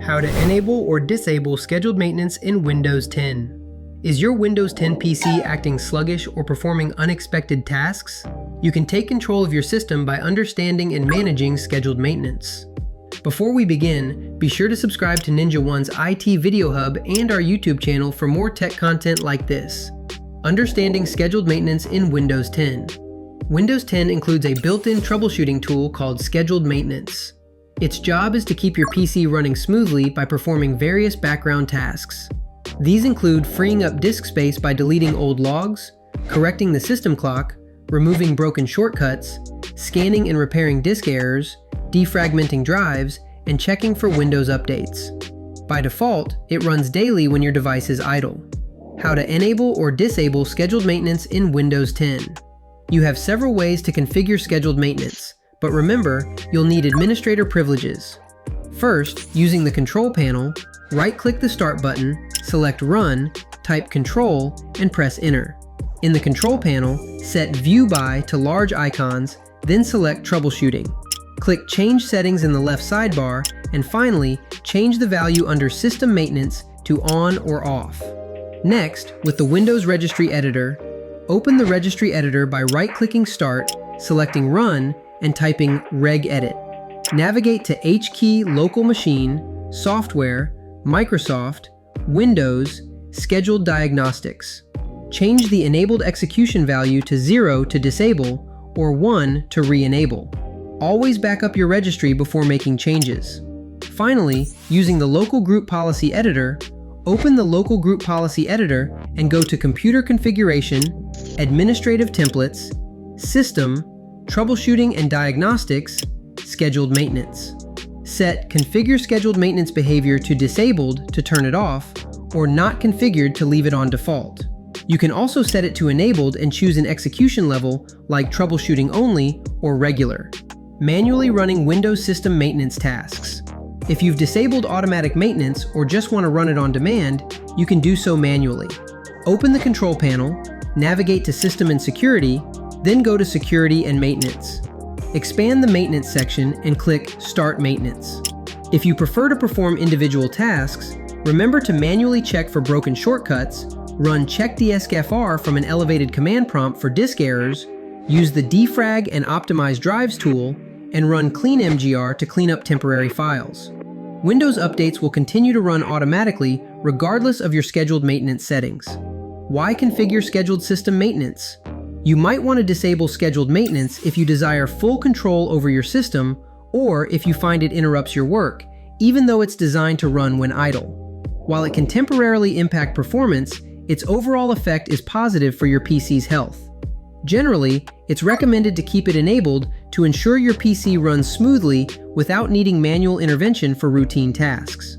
How to enable or disable scheduled maintenance in Windows 10. Is your Windows 10 PC acting sluggish or performing unexpected tasks? You can take control of your system by understanding and managing scheduled maintenance. Before we begin, be sure to subscribe to Ninja One's IT Video Hub and our YouTube channel for more tech content like this. Understanding scheduled maintenance in Windows 10. Windows 10 includes a built-in troubleshooting tool called Scheduled Maintenance. Its job is to keep your PC running smoothly by performing various background tasks. These include freeing up disk space by deleting old logs, correcting the system clock, removing broken shortcuts, scanning and repairing disk errors, defragmenting drives, and checking for Windows updates. By default, it runs daily when your device is idle. How to enable or disable scheduled maintenance in Windows 10. You have several ways to configure scheduled maintenance, but remember, you'll need administrator privileges. First, using the control panel, right-click the Start button, select Run, type Control, and press Enter. In the control panel, set View By to large icons, then select Troubleshooting. Click Change Settings in the left sidebar, and finally, change the value under System Maintenance to On or Off. Next, with the Windows Registry Editor, open the Registry Editor by right-clicking Start, selecting Run, and typing regedit. Navigate to HKey Local Machine, Software, Microsoft, Windows, Scheduled Diagnostics. Change the enabled execution value to 0 to disable or 1 to re-enable. Always back up your registry before making changes. Finally, using the Local Group Policy Editor, open the Local Group Policy Editor and go to Computer Configuration, Administrative Templates, System, Troubleshooting and Diagnostics, Scheduled Maintenance. Set Configure Scheduled Maintenance Behavior to Disabled to turn it off, or Not Configured to leave it on default. You can also set it to Enabled and choose an execution level like Troubleshooting Only or Regular. Manually running Windows system maintenance tasks. If you've disabled automatic maintenance or just want to run it on demand, you can do so manually. Open the control panel, navigate to System and Security, then go to Security and Maintenance. Expand the Maintenance section and click Start Maintenance. If you prefer to perform individual tasks, remember to manually check for broken shortcuts, run Check DSKFR from an elevated command prompt for disk errors, use the Defrag and Optimize Drives tool, and run Clean MGR to clean up temporary files. Windows updates will continue to run automatically regardless of your scheduled maintenance settings. Why configure scheduled system maintenance? You might want to disable scheduled maintenance if you desire full control over your system or if you find it interrupts your work, even though it's designed to run when idle. While it can temporarily impact performance, its overall effect is positive for your PC's health. Generally, it's recommended to keep it enabled to ensure your PC runs smoothly without needing manual intervention for routine tasks.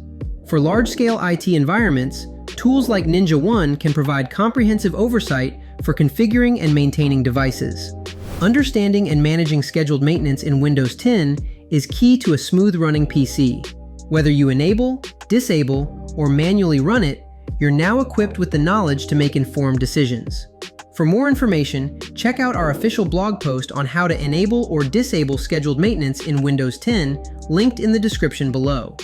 For large-scale IT environments, tools like Ninja One can provide comprehensive oversight for configuring and maintaining devices. Understanding and managing scheduled maintenance in Windows 10 is key to a smooth-running PC. Whether you enable, disable, or manually run it, you're now equipped with the knowledge to make informed decisions. For more information, check out our official blog post on how to enable or disable scheduled maintenance in Windows 10, linked in the description below.